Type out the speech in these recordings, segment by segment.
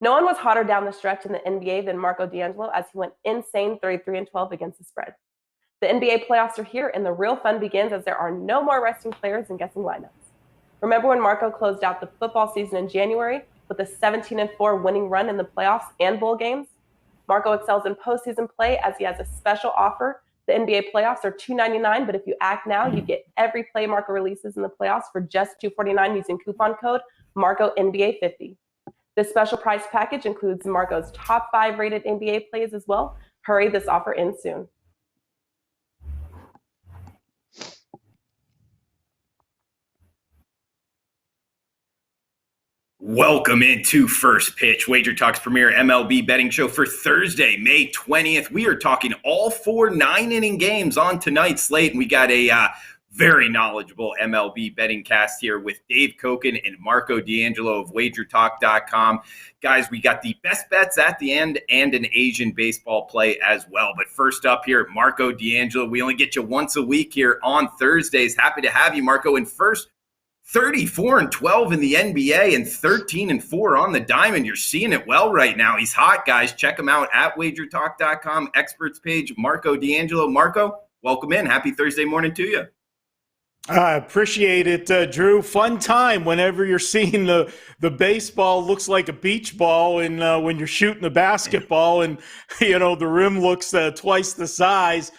No one was hotter down the stretch in the NBA than Marco D'Angelo as he went insane 33-12 against the spread. The NBA playoffs are here, and the real fun begins as there are no more resting players and guessing lineups. Remember when Marco closed out the football season in January with a 17-4 winning run in the playoffs and bowl games? Marco excels in postseason play as he has a special offer. The NBA playoffs are $2.99, but if you act now, you get every play Marco releases in the playoffs for just $2.49 using coupon code MarcoNBA50. This special price package includes Marco's top 5 rated NBA plays as well. Hurry, this offer ends soon. Welcome into First Pitch, WagerTalk's premier MLB betting show for Thursday, May 20th. We are talking all 4 9-inning games on tonight's slate, and we got a very knowledgeable MLB betting cast here with Dave Koken and Marco D'Angelo of WagerTalk.com. Guys, we got the best bets at the end and an Asian baseball play as well. But first up here, Marco D'Angelo. We only get you once a week here on Thursdays. Happy to have you, Marco. And first, 34-12 in the NBA and 13-4 on the diamond. You're seeing it well right now. He's hot, guys. Check him out at WagerTalk.com, experts page, Marco D'Angelo. Marco, welcome in. Happy Thursday morning to you. I appreciate it, Drew. Fun time whenever you're seeing the baseball looks like a beach ball, and when you're shooting the basketball and, the rim looks twice the size,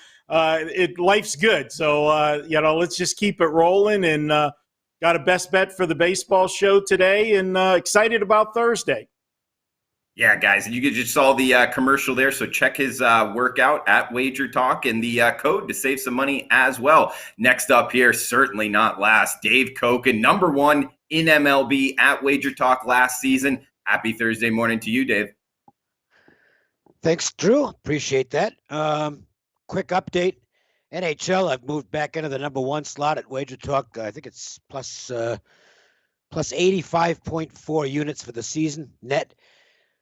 life's good. So, let's just keep it rolling, and got a best bet for the baseball show today, and excited about Thursday. Yeah, guys, and you just saw the commercial there, so check his workout at WagerTalk and the code to save some money as well. Next up here, certainly not last, Dave Koken, number 1 in MLB at WagerTalk last season. Happy Thursday morning to you, Dave. Thanks, Drew. Appreciate that. Quick update. NHL, I've moved back into the number 1 slot at WagerTalk. I think it's plus 85.4 units for the season net.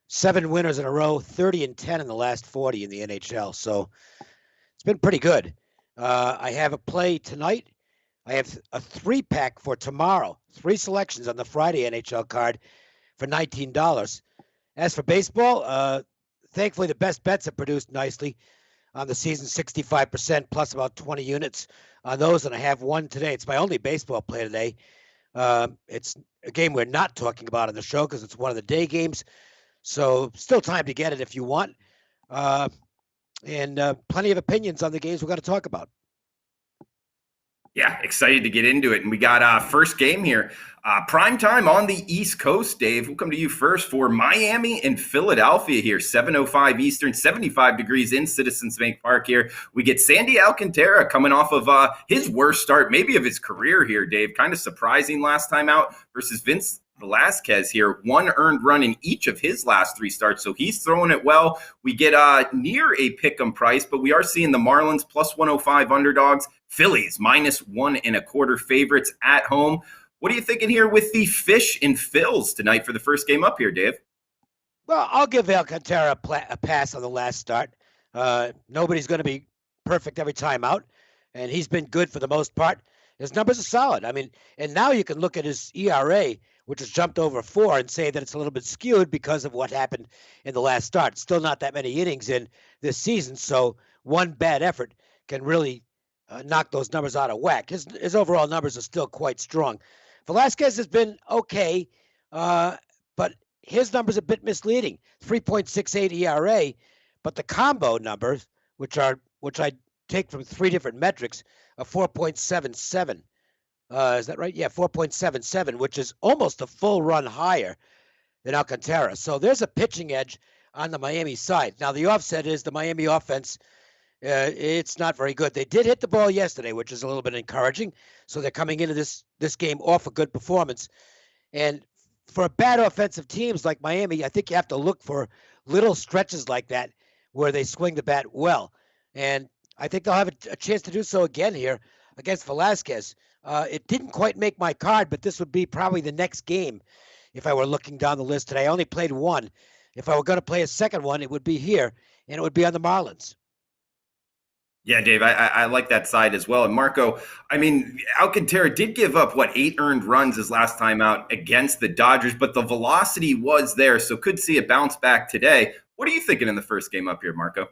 7 winners in a row, 30-10 in the last 40 in the NHL. So it's been pretty good. I have a play tonight. I have a 3-pack for tomorrow. 3 selections on the Friday NHL card for $19. As for baseball, thankfully the best bets have produced nicely on the season, 65% plus about 20 units on those. And I have one today. It's my only baseball play today. It's a game we're not talking about on the show because it's one of the day games. So still time to get it if you want. And plenty of opinions on the games we're going to talk about. Yeah, excited to get into it. And we got first game here. Prime time on the East Coast, Dave. We'll come to you first for Miami and Philadelphia here. 7:05 Eastern, 75 degrees in Citizens Bank Park here. We get Sandy Alcantara coming off of his worst start, maybe of his career here, Dave. Kind of surprising last time out versus Vince Velasquez here, 1 earned run in each of his last 3 starts, so he's throwing it well. We get near a pick'em price, but we are seeing the Marlins plus 105 underdogs, Phillies minus 1.25 favorites at home. What are you thinking here with the Fish and Phils tonight for the first game up here, Dave? Well, I'll give Alcantara a pass on the last start. Nobody's going to be perfect every time out, and he's been good for the most part. His numbers are solid. I mean, and now you can look at his ERA, which has jumped over 4, and say that it's a little bit skewed because of what happened in the last start. Still not that many innings in this season, so one bad effort can really knock those numbers out of whack. His overall numbers are still quite strong. Velasquez has been okay, but his numbers are a bit misleading. 3.68 ERA, but the combo numbers, which I take from 3 different metrics, are 4.77. Is that right? Yeah, 4.77, which is almost a full run higher than Alcantara. So there's a pitching edge on the Miami side. Now, the offset is the Miami offense, it's not very good. They did hit the ball yesterday, which is a little bit encouraging. So they're coming into this game off a good performance. And for bad offensive teams like Miami, I think you have to look for little stretches like that where they swing the bat well. And I think they'll have a chance to do so again here against Velasquez. It didn't quite make my card, but this would be probably the next game if I were looking down the list today. I only played 1. If I were going to play a second one, it would be here, and it would be on the Marlins. Yeah, Dave, I like that side as well. And Marco, I mean, Alcantara did give up, 8 earned runs his last time out against the Dodgers, but the velocity was there, so could see a bounce back today. What are you thinking in the first game up here, Marco?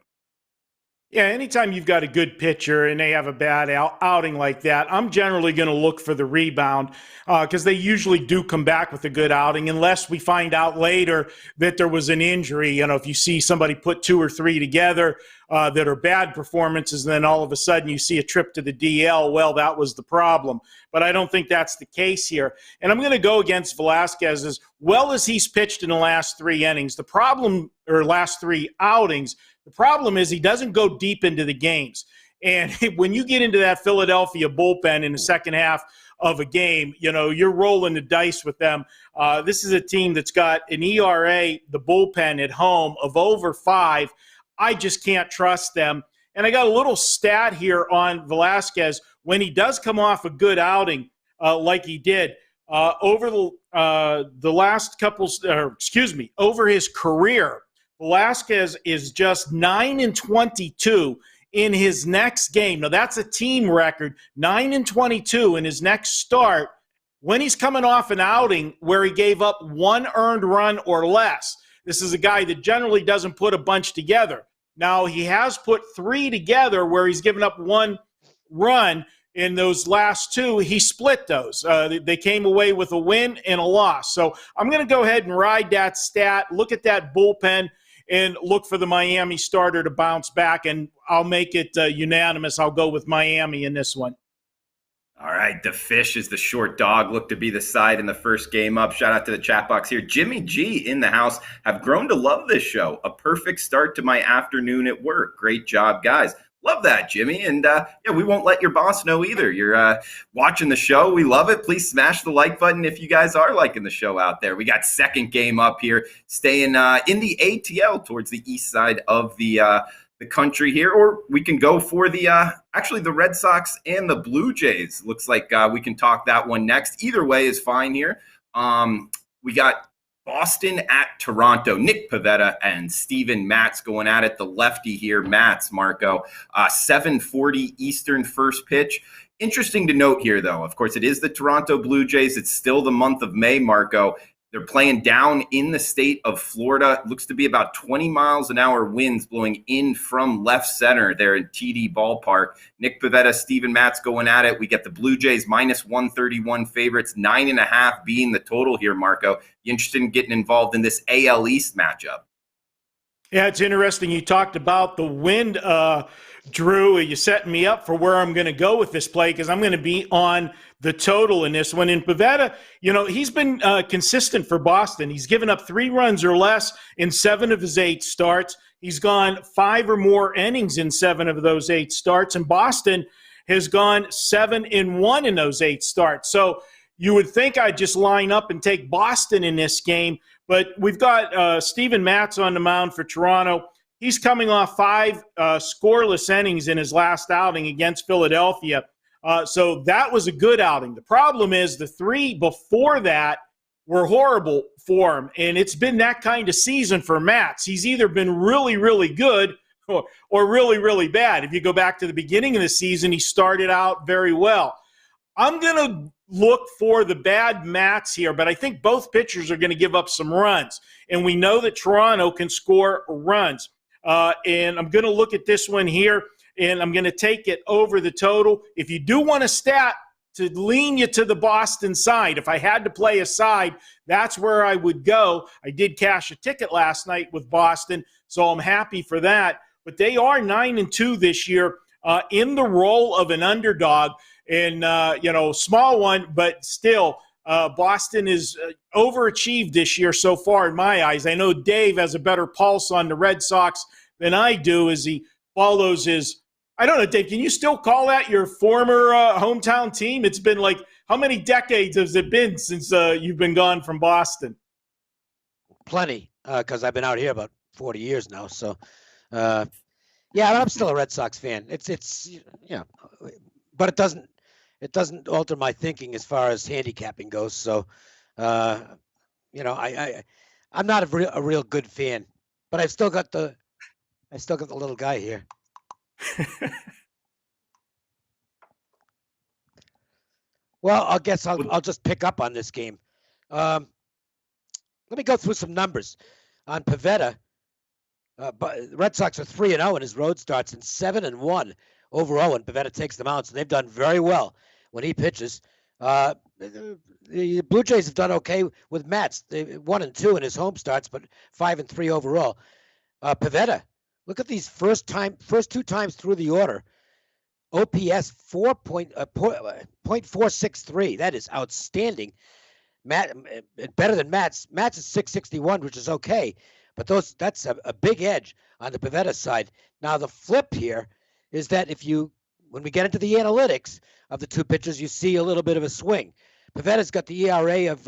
Yeah, anytime you've got a good pitcher and they have a bad outing like that, I'm generally going to look for the rebound because they usually do come back with a good outing unless we find out later that there was an injury. You know, if you see somebody put 2 or 3 together that are bad performances, and then all of a sudden you see a trip to the DL, well, that was the problem. But I don't think that's the case here. And I'm going to go against Velasquez as well as he's pitched in the last 3 innings. The problem, or last 3 outings, the problem is he doesn't go deep into the games. And when you get into that Philadelphia bullpen in the second half of a game, you know, you're rolling the dice with them. This is a team that's got an ERA, the bullpen at home, of over 5. I just can't trust them. And I got a little stat here on Velasquez. When he does come off a good outing like he did, over the last couple, over his career, Velasquez is just 9-22 in his next game. Now, that's a team record, 9-22 in his next start when he's coming off an outing where he gave up 1 earned run or less. This is a guy that generally doesn't put a bunch together. Now, he has put 3 together where he's given up 1 run. In those last 2, he split those. They came away with a win and a loss. So I'm going to go ahead and ride that stat, look at that bullpen, and look for the Miami starter to bounce back, and I'll make it unanimous. I'll go with Miami in this one. All right, the fish is the short dog. Looked to be the side in the first game up. Shout out to the chat box here. Jimmy G in the house. Have grown to love this show. A perfect start to my afternoon at work. Great job, guys. Love that, Jimmy. And yeah, we won't let your boss know either. You're watching the show. We love it. Please smash the like button if you guys are liking the show out there. We got second game up here, staying in the ATL towards the east side of the country here. Or we can go for the actually the Red Sox and the Blue Jays. Looks like we can talk that one next. Either way is fine here. We got Boston at Toronto. Nick Pivetta and Steven Matz going at it. The lefty here, Matz, Marco. 7:40 Eastern first pitch. Interesting to note here, though. Of course, it is the Toronto Blue Jays. It's still the month of May, Marco. They're playing down in the state of Florida. It looks to be about 20 miles an hour winds blowing in from left center there in TD Ballpark. Nick Pivetta, Steven Matz going at it. We get the Blue Jays -131 favorites, 9.5 being the total here, Marco. You interested in getting involved in this AL East matchup? Yeah, it's interesting. You talked about the wind, Drew. You're setting me up for where I'm going to go with this play because I'm going to be on the total in this one. In Pivetta, you know, he's been consistent for Boston. He's given up 3 runs or less in 7 of his 8 starts. He's gone 5 or more innings in 7 of those 8 starts. And Boston has gone 7-1 in those 8 starts. So you would think I'd just line up and take Boston in this game. But we've got Steven Matz on the mound for Toronto. He's coming off 5 scoreless innings in his last outing against Philadelphia. So that was a good outing. The problem is the 3 before that were horrible for him. And it's been that kind of season for Matz. He's either been really, really good or really, really bad. If you go back to the beginning of the season, he started out very well. I'm going to look for the bad Matz here, but I think both pitchers are going to give up some runs. And we know that Toronto can score runs. And I'm going to look at this one here, and I'm going to take it over the total. If you do want a stat to lean you to the Boston side, if I had to play a side, that's where I would go. I did cash a ticket last night with Boston, so I'm happy for that. But they are 9-2 this year in the role of an underdog. And, small one, but still, Boston is overachieved this year so far in my eyes. I know Dave has a better pulse on the Red Sox than I do as he follows his – I don't know, Dave, can you still call that your former hometown team? It's been like – how many decades has it been since you've been gone from Boston? Plenty, because I've been out here about 40 years now. So, yeah, I'm still a Red Sox fan. It's but it doesn't alter my thinking as far as handicapping goes. So, I'm not a real good fan, but I've still got the little guy here. Well, I'll just pick up on this game. Let me go through some numbers on Pivetta. But the Red Sox are 3-0 in his road starts and 7-1 overall when Pivetta takes them out. So they've done very well when he pitches. The Blue Jays have done okay with Matz. They 1-2 in his home starts, but 5-3 overall. Pivetta, look at these first two times through the order. OPS 0.463. That is outstanding. Better than Matz. Matz is 661, which is okay, but that's a big edge on the Pivetta side. Now the flip here is that when we get into the analytics of the two pitchers, you see a little bit of a swing. Pivetta's got the ERA of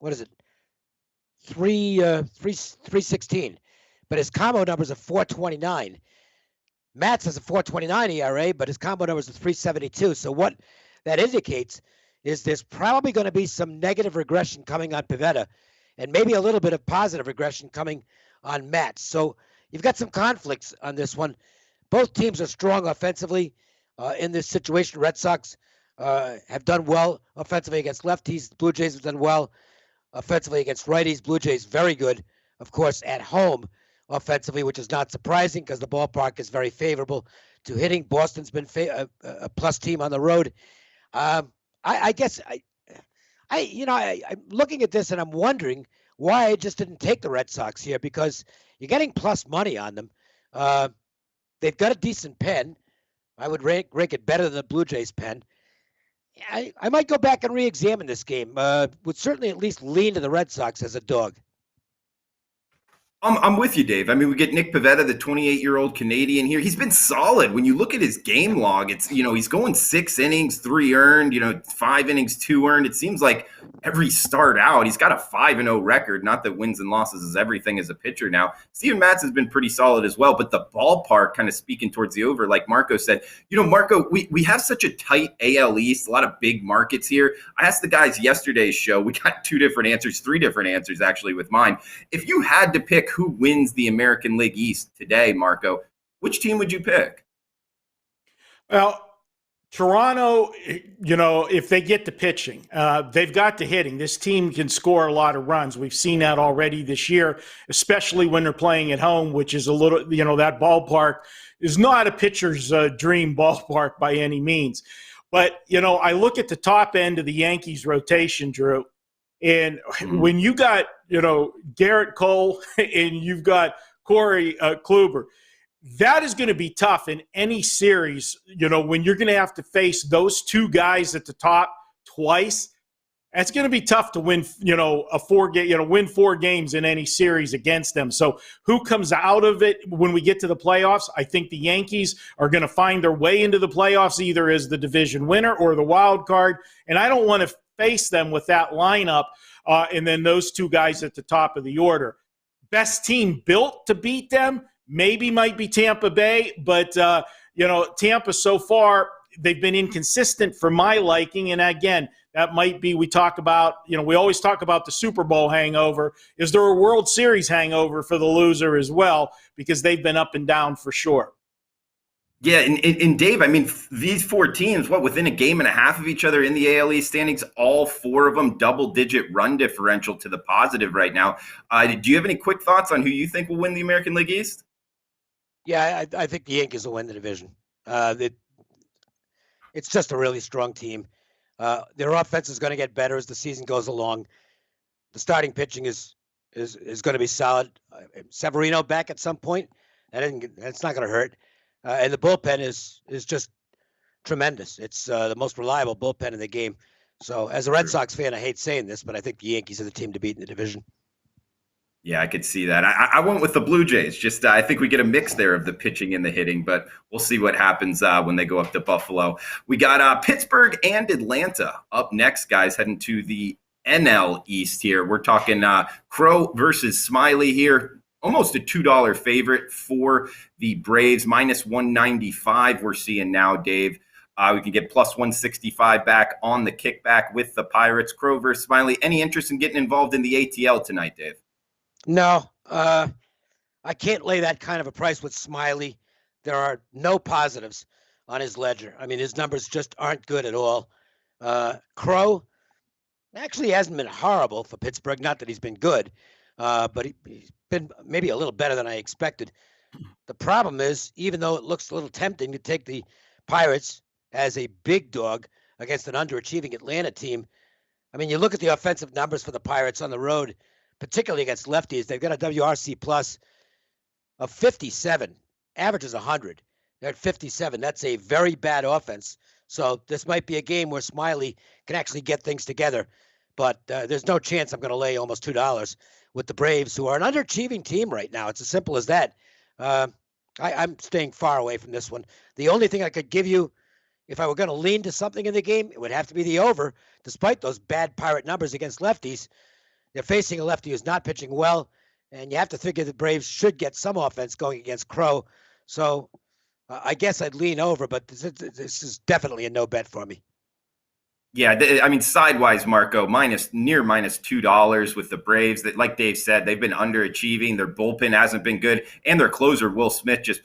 3.16, but his combo numbers are 4.29. Matz has a 4.29 ERA, but his combo numbers are 3.72. So what that indicates is there's probably going to be some negative regression coming on Pivetta, and maybe a little bit of positive regression coming on Matz. So you've got some conflicts on this one. Both teams are strong offensively in this situation. Red Sox have done well offensively against lefties. The Blue Jays have done well offensively against righties. Blue Jays very good, of course, at home offensively, which is not surprising because the ballpark is very favorable to hitting. Boston's been a plus team on the road. I guess I'm looking at this and I'm wondering why I just didn't take the Red Sox here, because you're getting plus money on them. They've got a decent pen. I would rank it better than the Blue Jays pen. I might go back and re-examine this game. Would certainly at least lean to the Red Sox as a dog. I'm with you, Dave. I mean, we get Nick Pivetta, the 28-year-old Canadian here. He's been solid. When you look at his game log, it's, he's going 6 innings, 3 earned, 5 innings, 2 earned. It seems like every start out, he's got a 5-0 record. Not that wins and losses is everything as a pitcher now. Steven Matz has been pretty solid as well, but the ballpark kind of speaking towards the over, like Marco said. Marco, we have such a tight AL East, a lot of big markets here. I asked the guys yesterday's show. We got 3 different answers actually with mine. If you had to pick who wins the American League East today, Marco, which team would you pick? Well, Toronto, if they get the pitching, they've got the hitting. This team can score a lot of runs. We've seen that already this year, especially when they're playing at home, which is a little, that ballpark is not a pitcher's dream ballpark by any means. But, I look at the top end of the Yankees rotation, Drew, and when you got, Garrett Cole and you've got Corey Kluber, that is going to be tough in any series. When you're going to have to face those two guys at the top twice, it's going to be tough to win, win 4 games in any series against them. So who comes out of it when we get to the playoffs? I think the Yankees are going to find their way into the playoffs either as the division winner or the wild card. And I don't want to face them with that lineup and then those two guys at the top of the order. Best team built to beat them might be Tampa Bay, but Tampa so far, they've been inconsistent for my liking. And again, that might be, we always talk about the Super Bowl hangover. Is there a World Series hangover for the loser as well? Because they've been up and down for sure. Yeah, and Dave, I mean, these 4 teams, within a game and a half of each other in the AL East standings, all 4 of them double-digit run differential to the positive right now. Do you have any quick thoughts on who you think will win the American League East? Yeah, I think the Yankees will win the division. It's just a really strong team. Their offense is going to get better as the season goes along. The starting pitching is going to be solid. Severino back at some point. That's not going to hurt. And the bullpen is just tremendous. It's the most reliable bullpen in the game. So as a Red Sox fan, I hate saying this, but I think the Yankees are the team to beat in the division. Yeah, I could see that. I went with the Blue Jays. Just I think we get a mix there of the pitching and the hitting, but we'll see what happens when they go up to Buffalo. We got Pittsburgh and Atlanta up next, guys, heading to the NL East here. We're talking Crow versus Smiley here. Almost a $2 favorite for the Braves, minus 195 we're seeing now, Dave. We can get plus 165 back on the kickback with the Pirates. Crow versus Smiley. Any interest in getting involved in the ATL tonight, Dave? No, I can't lay that kind of a price with Smiley. There are no positives on his ledger. I mean, his numbers just aren't good at all. Crow actually hasn't been horrible for Pittsburgh. Not that he's been good, but he's been maybe a little better than I expected. The problem is, even though it looks a little tempting to take the Pirates as a big dog against an underachieving Atlanta team, I mean, you look at the offensive numbers for the Pirates on the road, particularly against lefties. They've got a WRC plus of 57. Average is 100. They're at 57. That's a very bad offense. So this might be a game where Smiley can actually get things together. But there's no chance I'm going to lay almost $2 with the Braves, who are an underachieving team right now. It's as simple as that. I'm staying far away from this one. The only thing I could give you, if I were going to lean to something in the game, it would have to be the over. Despite those bad Pirate numbers against lefties, they're facing a lefty who's not pitching well, and you have to figure the Braves should get some offense going against Crow. So I guess I'd lean over, but this is definitely a no bet for me. Yeah, I mean, sidewise, Marco, near minus $2 with the Braves. That, like Dave said, they've been underachieving. Their bullpen hasn't been good, and their closer, Will Smith, just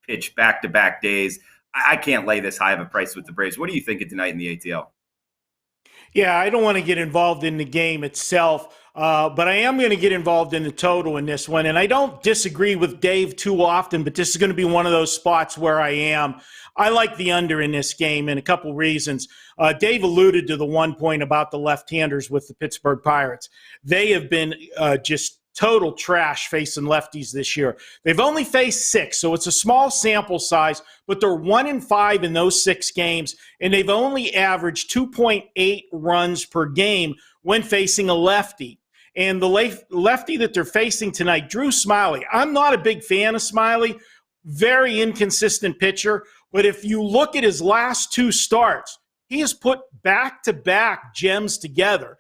pitched back-to-back days. I can't lay this high of a price with the Braves. What do you think of tonight in the ATL? Yeah, I don't want to get involved in the game itself, but I am going to get involved in the total in this one. And I don't disagree with Dave too often, but this is going to be one of those spots where I am. I like the under in this game, and a couple reasons. Dave alluded to the one point about the left-handers with the Pittsburgh Pirates. They have been just total trash facing lefties this year. They've only faced 6, so it's a small sample size, but they're 1-5 in those 6 games, and they've only averaged 2.8 runs per game when facing a lefty. And the lefty that they're facing tonight, Drew Smiley, I'm not a big fan of Smiley, very inconsistent pitcher, but if you look at his last 2 starts, he has put back-to-back gems together.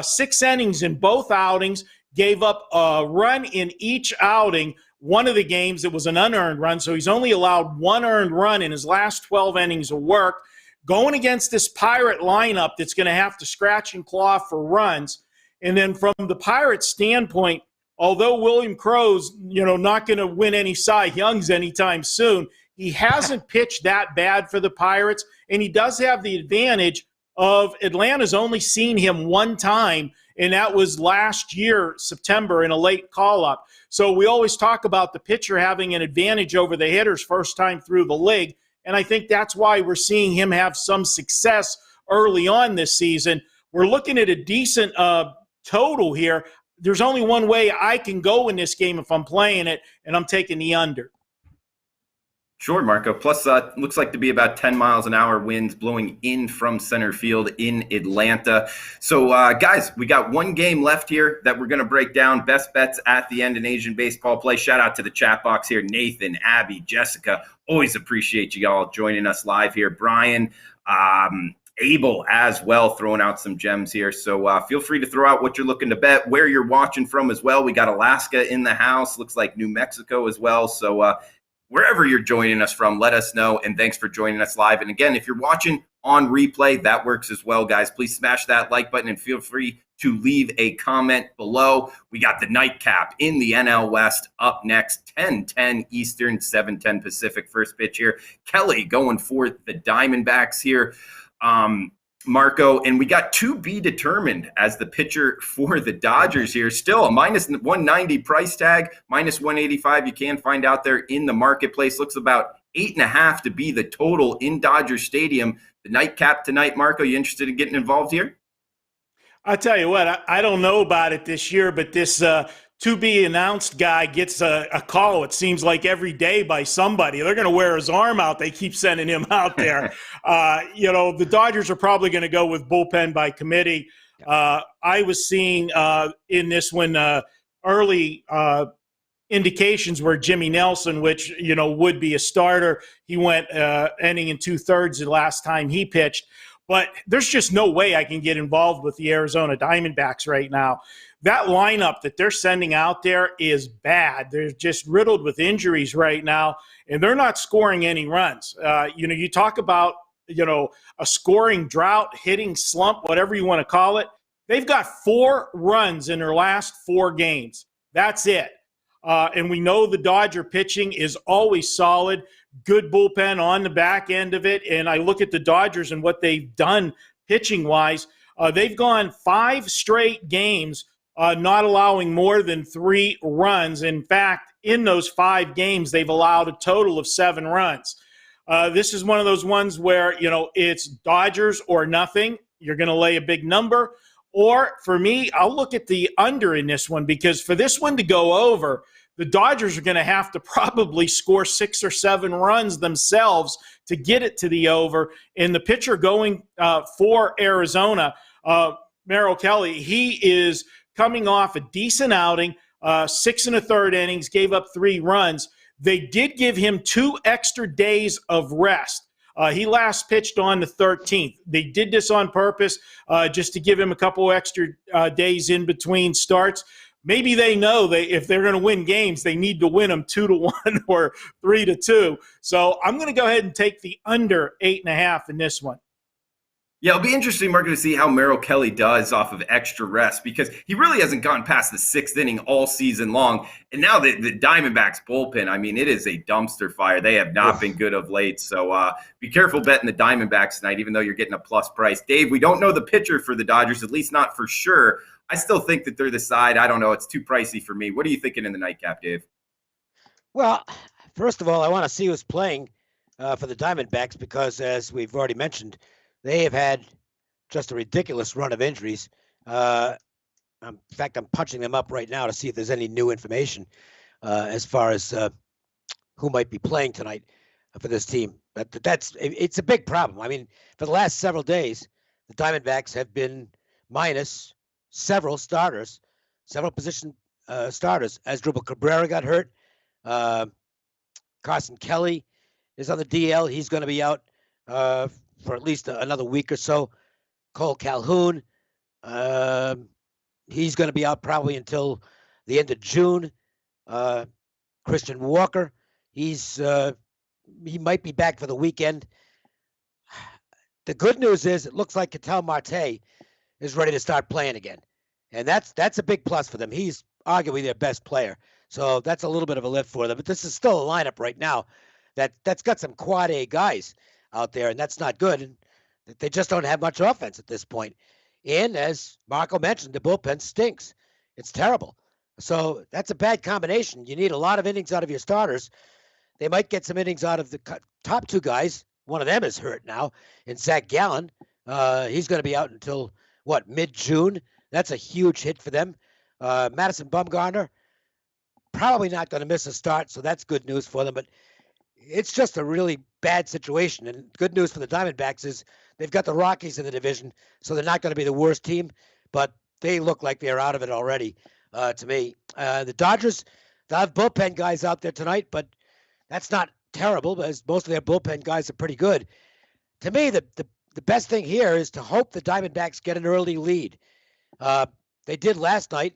6 innings in both outings, gave up a run in each outing. One of the games, it was an unearned run, so he's only allowed 1 earned run in his last 12 innings of work. Going against this Pirate lineup that's going to have to scratch and claw for runs. And then from the Pirates standpoint, although William Crow's, not going to win any Cy Youngs anytime soon, he hasn't pitched that bad for the Pirates, and he does have the advantage of Atlanta's only seen him 1 time, and that was last year, September, in a late call-up. So we always talk about the pitcher having an advantage over the hitters first time through the league, and I think that's why we're seeing him have some success early on this season. We're looking at a decent total here. There's only one way I can go in this game if I'm playing it, and I'm taking the under. Sure, Marco. Plus, looks like to be about 10 miles an hour winds blowing in from center field in Atlanta. So, guys, we got 1 game left here that we're going to break down. Best bets at the end in Asian baseball play. Shout out to the chat box here. Nathan, Abby, Jessica. Always appreciate you all joining us live here. Brian, Abel as well, throwing out some gems here. So feel free to throw out what you're looking to bet, where you're watching from as well. We got Alaska in the house. Looks like New Mexico as well. So, wherever you're joining us from, let us know, and thanks for joining us live. And again, if you're watching on replay, that works as well, guys. Please smash that like button and feel free to leave a comment below. We got the nightcap in the NL West up next, 10:10 Eastern, 7:10 Pacific. First pitch here. Kelly going for the Diamondbacks here. Marco, and we got to be determined as the pitcher for the Dodgers here. Still a minus 190 price tag, minus 185 you can find out there in the marketplace. Looks about 8.5 to be the total in Dodger Stadium. The nightcap tonight, Marco, you interested in getting involved here? I'll tell you what, I don't know about it this year, but this to-be-announced guy gets a call, it seems like, every day by somebody. They're going to wear his arm out. They keep sending him out there. The Dodgers are probably going to go with bullpen by committee. I was seeing in this one early indications where Jimmy Nelson, which, would be a starter, he went inning and 2/3 the last time he pitched. But there's just no way I can get involved with the Arizona Diamondbacks right now. That lineup that they're sending out there is bad. They're just riddled with injuries right now, and they're not scoring any runs. You talk about, a scoring drought, hitting slump, whatever you want to call it. They've got 4 runs in their last 4 games. That's it. And we know the Dodger pitching is always solid, good bullpen on the back end of it. And I look at the Dodgers and what they've done pitching-wise. They've gone 5 straight games not allowing more than 3 runs. In fact, in those 5 games, they've allowed a total of 7 runs. This is one of those ones where, it's Dodgers or nothing. You're going to lay a big number. Or for me, I'll look at the under in this one, because for this one to go over, the Dodgers are going to have to probably score 6 or 7 runs themselves to get it to the over. And the pitcher going for Arizona, Merrill Kelly, he is coming off a decent outing, 6 1/3 innings, gave up 3 runs. They did give him 2 extra days of rest. He last pitched on the 13th. They did this on purpose just to give him a couple extra days in between starts. Maybe they know if they're going to win games, they need to win them 2-1 or 3-2. So I'm going to go ahead and take the under 8.5 in this one. Yeah, it'll be interesting, Mark, to see how Merrill Kelly does off of extra rest, because he really hasn't gone past the 6th inning all season long. And now the Diamondbacks bullpen, I mean, it is a dumpster fire. They have not been good of late. So be careful betting the Diamondbacks tonight, even though you're getting a plus price. Dave, we don't know the pitcher for the Dodgers, at least not for sure. I still think that they're the side. I don't know. It's too pricey for me. What are you thinking in the nightcap, Dave? Well, first of all, I want to see who's playing for the Diamondbacks, because, as we've already mentioned, they have had just a ridiculous run of injuries. In fact, I'm punching them up right now to see if there's any new information as far as who might be playing tonight for this team. But it's a big problem. I mean, for the last several days, the Diamondbacks have been minus several starters, several position starters. Asdrubal Cabrera got hurt. Carson Kelly is on the DL. He's going to be out for at least another week or so. Cole Calhoun, he's going to be out probably until the end of June. Christian Walker, he might be back for the weekend. The good news is it looks like Ketel Marte is ready to start playing again, and that's a big plus for them. He's arguably their best player, so that's a little bit of a lift for them. But this is still a lineup right now that's got some quad A guys out there, and that's not good. And they just don't have much offense at this point. And as Marco mentioned, the bullpen stinks. It's terrible. So that's a bad combination. You need a lot of innings out of your starters. They might get some innings out of the top 2 guys. One of them is hurt now, and Zach Gallen. He's going to be out until, mid-June? That's a huge hit for them. Madison Bumgarner, probably not going to miss a start, so that's good news for them. But it's just a really bad situation. And good news for the Diamondbacks is they've got the Rockies in the division, so they're not going to be the worst team, but they look like they're out of it already to me. The Dodgers, they have bullpen guys out there tonight, but that's not terrible, as most of their bullpen guys are pretty good. To me, the best thing here is to hope the Diamondbacks get an early lead. They did last night,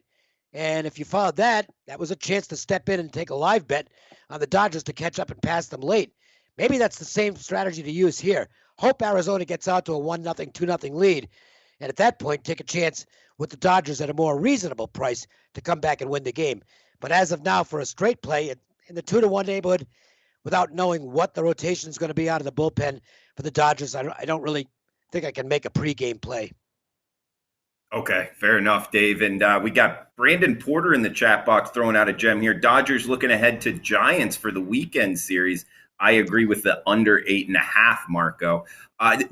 and if you followed that was a chance to step in and take a live bet on the Dodgers to catch up and pass them late. Maybe that's the same strategy to use here. Hope Arizona gets out to a 1-0, 2-0 lead, and at that point, take a chance with the Dodgers at a more reasonable price to come back and win the game. But as of now, for a straight play in the 2-1 neighborhood, without knowing what the rotation is going to be out of the bullpen for the Dodgers, I don't really think I can make a pregame play. Okay, fair enough, Dave. And we got Brandon Porter in the chat box throwing out a gem here. Dodgers looking ahead to Giants for the weekend series. I agree with the under 8.5, Marco.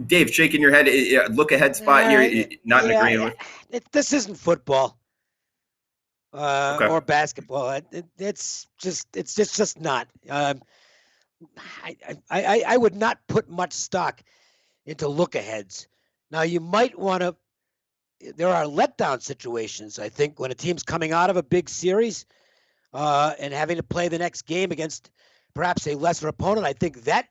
Dave, shaking your head, look ahead spot here, not in agreement with. This isn't football or basketball. It's just not. I would not put much stock into look aheads. Now you might want to. There are letdown situations, I think, when a team's coming out of a big series and having to play the next game against perhaps a lesser opponent. I think that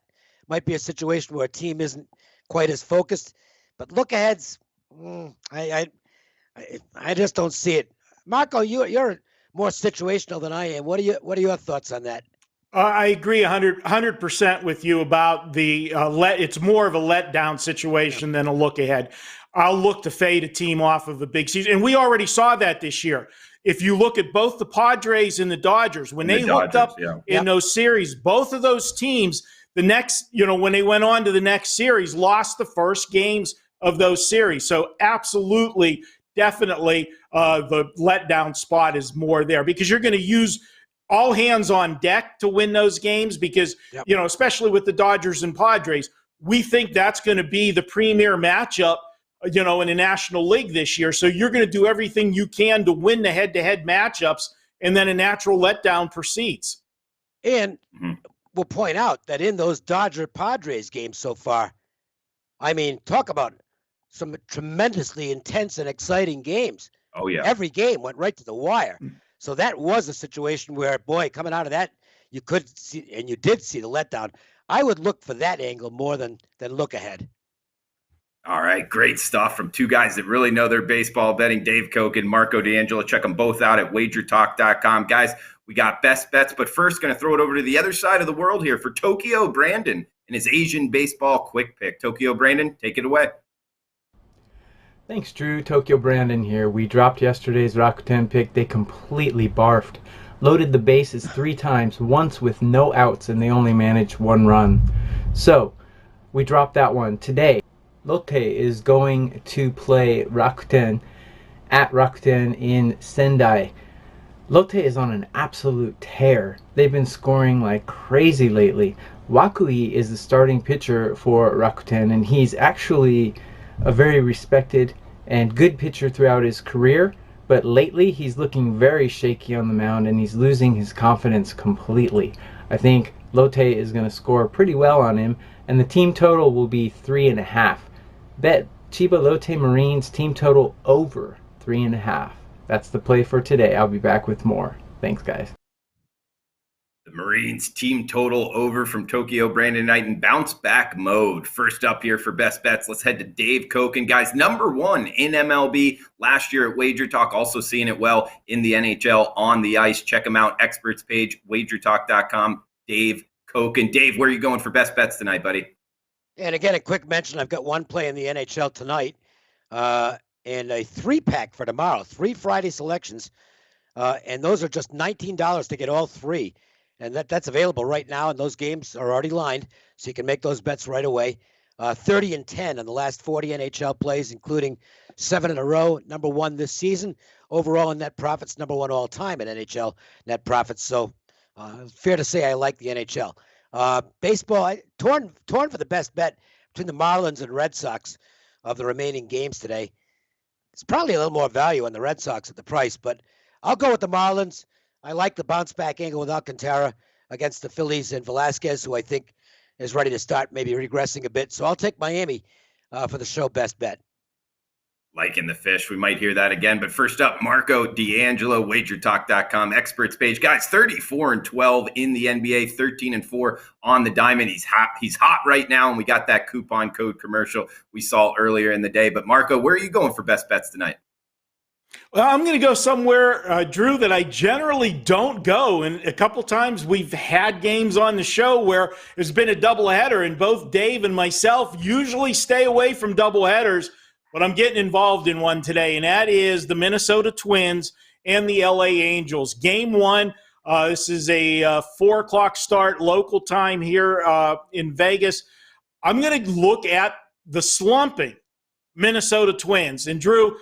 might be a situation where a team isn't quite as focused. But look aheads, I just don't see it. Marco, you're more situational than I am. What are your thoughts on that? I agree 100% with you about the it's more of a letdown situation than a look ahead. I'll look to fade a team off of a big season. And we already saw that this year. If you look at both the Padres and the Dodgers, when they hooked up in those series, both of those teams, the next, when they went on to the next series, lost the first games of those series. So absolutely, definitely the letdown spot is more there because you're going to use all hands on deck to win those games because, especially with the Dodgers and Padres, we think that's going to be the premier matchup, in the National League this year. So you're going to do everything you can to win the head-to-head matchups, and then a natural letdown proceeds. And we'll point out that in those Dodger-Padres games so far, talk about some tremendously intense and exciting games. Oh, yeah. Every game went right to the wire. So that was a situation where, boy, coming out of that, you could see, and you did see the letdown. I would look for that angle more than look ahead. All right, great stuff from two guys that really know their baseball betting, Dave Koch and Marco D'Angelo. Check them both out at WagerTalk.com. Guys, we got best bets, but first going to throw it over to the other side of the world here for Tokyo Brandon and his Asian baseball quick pick. Tokyo Brandon, take it away. Thanks, Drew. Tokyo Brandon here. We dropped yesterday's Rakuten pick. They completely barfed. Loaded the bases 3 times, once with no outs, and they only managed 1 run. So, we dropped that one. Today, Lotte is going to play Rakuten at Rakuten in Sendai. Lotte is on an absolute tear. They've been scoring like crazy lately. Wakui is the starting pitcher for Rakuten, and he's actually a very respected and good pitcher throughout his career, but lately he's looking very shaky on the mound and he's losing his confidence completely. I think Lotte is going to score pretty well on him, and the team total will be 3.5. Bet Chiba Lotte Marines team total over 3.5. That's the play for today. I'll be back with more. Thanks, guys. The Marines team total over from Tokyo Brandon Knight in bounce back mode. First up here for best bets, let's head to Dave Koch. And guys, number 1 in MLB last year at Wager Talk, also seeing it well in the NHL on the ice. Check him out, experts page, WagerTalk.com, Dave Koch. And Dave, where are you going for best bets tonight, buddy? And again, a quick mention, I've got one play in the NHL tonight and a 3-pack for tomorrow, 3 Friday selections. And those are just $19 to get all 3. And that's available right now, and those games are already lined, so you can make those bets right away. 30 and 10 on the last 40 NHL plays, including 7 in a row, number 1 this season. Overall in net profits, number 1 all time in NHL net profits. So fair to say I like the NHL. Baseball, torn for the best bet between the Marlins and Red Sox of the remaining games today. It's probably a little more value on the Red Sox at the price, but I'll go with the Marlins. I like the bounce back angle with Alcantara against the Phillies and Velasquez, who I think is ready to start maybe regressing a bit. So I'll take Miami for the show best bet. Liking the fish. We might hear that again. But first up, Marco D'Angelo, WagerTalk.com experts page. Guys, 34-12 in the NBA, 13-4 on the diamond. He's hot right now, and we got that coupon code commercial we saw earlier in the day. But Marco, where are you going for best bets tonight? Well, I'm going to go somewhere, Drew, that I generally don't go. And a couple times we've had games on the show where there's been a doubleheader, and both Dave and myself usually stay away from doubleheaders. But I'm getting involved in one today, and that is the Minnesota Twins and the LA Angels. Game 1, this is a 4 o'clock start local time here in Vegas. I'm going to look at the slumping Minnesota Twins. And, Drew,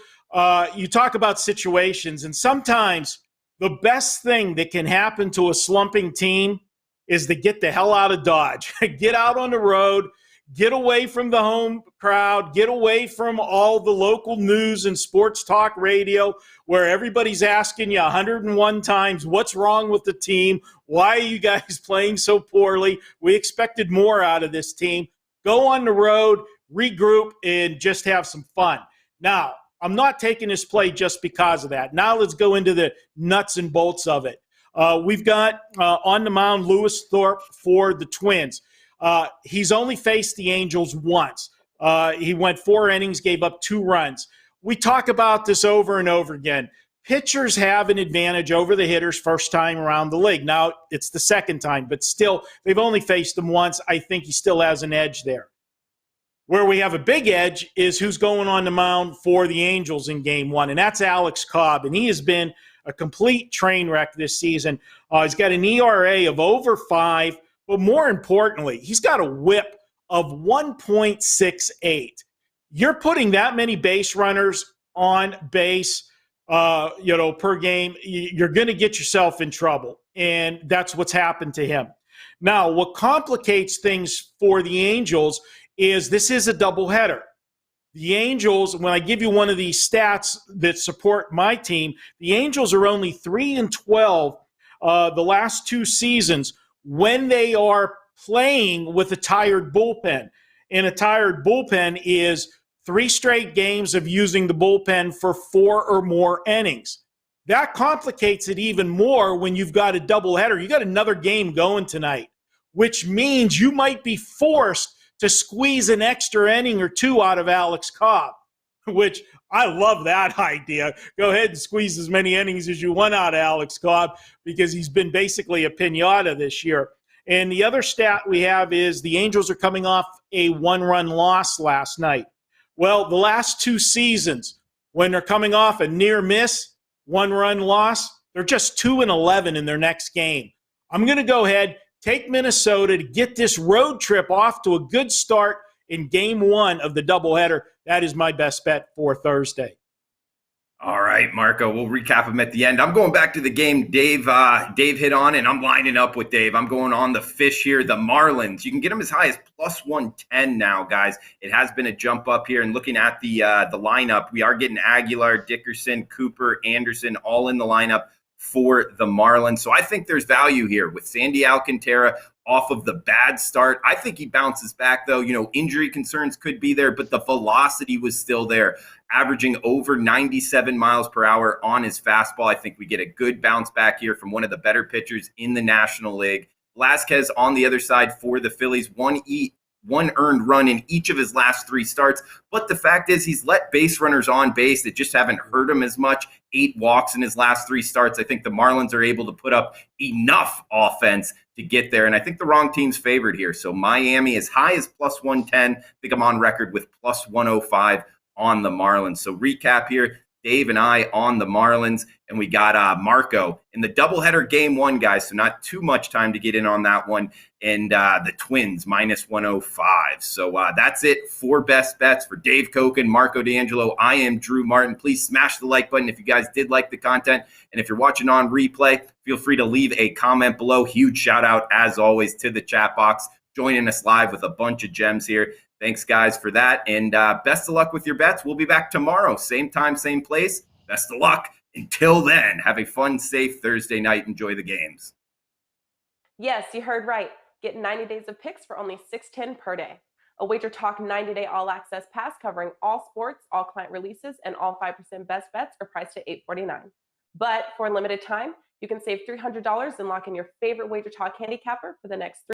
you talk about situations, and sometimes the best thing that can happen to a slumping team is to get the hell out of Dodge. Get out on the road. Get away from the home crowd. Get away from all the local news and sports talk radio where everybody's asking you 101 times, what's wrong with the team? Why are you guys playing so poorly? We expected more out of this team. Go on the road, regroup, and just have some fun. Now, I'm not taking this play just because of that. Now let's go into the nuts and bolts of it. We've got on the mound Lewis Thorpe for the Twins. He's only faced the Angels once. He went 4 innings, gave up 2 runs. We talk about this over and over again. Pitchers have an advantage over the hitters first time around the league. Now, it's the second time, but still, they've only faced him once. I think he still has an edge there. Where we have a big edge is who's going on the mound for the Angels in Game 1, and that's Alex Cobb, and he has been a complete train wreck this season. He's got an ERA of over 5, but more importantly, he's got a whip of 1.68. you're putting that many base runners on base, per game, you're going to get yourself in trouble. And that's what's happened to him. Now, what complicates things for the Angels is this is a doubleheader. The Angels, when I give you one of these stats that support my team, the Angels are only 3-12 the last 2 seasons when they are playing with a tired bullpen. And a tired bullpen is 3 straight games of using the bullpen for 4 or more innings. That complicates it even more when you've got a doubleheader. You got another game going tonight, which means you might be forced to squeeze an extra inning or 2 out of Alex Cobb, which I love that idea. Go ahead and squeeze as many innings as you want out of Alex Cobb because he's been basically a piñata this year. And the other stat we have is the Angels are coming off a 1-run loss last night. Well, the last 2 seasons, when they're coming off a near miss, 1-run loss, they're just 2-11 in their next game. I'm going to go ahead, take Minnesota to get this road trip off to a good start in game 1 of the doubleheader. That is my best bet for Thursday. All right, Marco, we'll recap them at the end. I'm going back to the game Dave hit on, and I'm lining up with Dave. I'm going on the fish here, the Marlins. You can get them as high as plus 110 now, guys. It has been a jump up here, and looking at the lineup, we are getting Aguilar, Dickerson, Cooper, Anderson all in the lineup for the Marlins. So I think there's value here with Sandy Alcantara off of the bad start. I think he bounces back, though. Injury concerns could be there, but the velocity was still there, averaging over 97 miles per hour on his fastball. I think we get a good bounce back here from one of the better pitchers in the National League. Velasquez on the other side for the Phillies, one earned run in each of his last 3 starts. But the fact is he's let base runners on base that just haven't hurt him as much. 8 walks in his last 3 starts. I think the Marlins are able to put up enough offense to get there. And I think the wrong team's favored here. So Miami as high as plus 110. I think I'm on record with plus 105 on the Marlins. So recap here. Dave and I on the Marlins, and we got Marco in the doubleheader game 1, guys, so not too much time to get in on that one, and the Twins minus 105. So that's it for best bets for Dave Koken, Marco D'Angelo. I am Drew Martin. Please smash the like button if you guys did like the content, and if you're watching on replay, feel free to leave a comment below. Huge shout out, as always, to the chat box, joining us live with a bunch of gems here. Thanks, guys, for that. And best of luck with your bets. We'll be back tomorrow. Same time, same place. Best of luck. Until then, have a fun, safe Thursday night. Enjoy the games. Yes, you heard right. Get 90 days of picks for only $6.10 per day. A Wager Talk 90-day all-access pass covering all sports, all client releases, and all 5% best bets are priced at $8.49. But for a limited time, you can save $300 and lock in your favorite Wager Talk handicapper for the next 3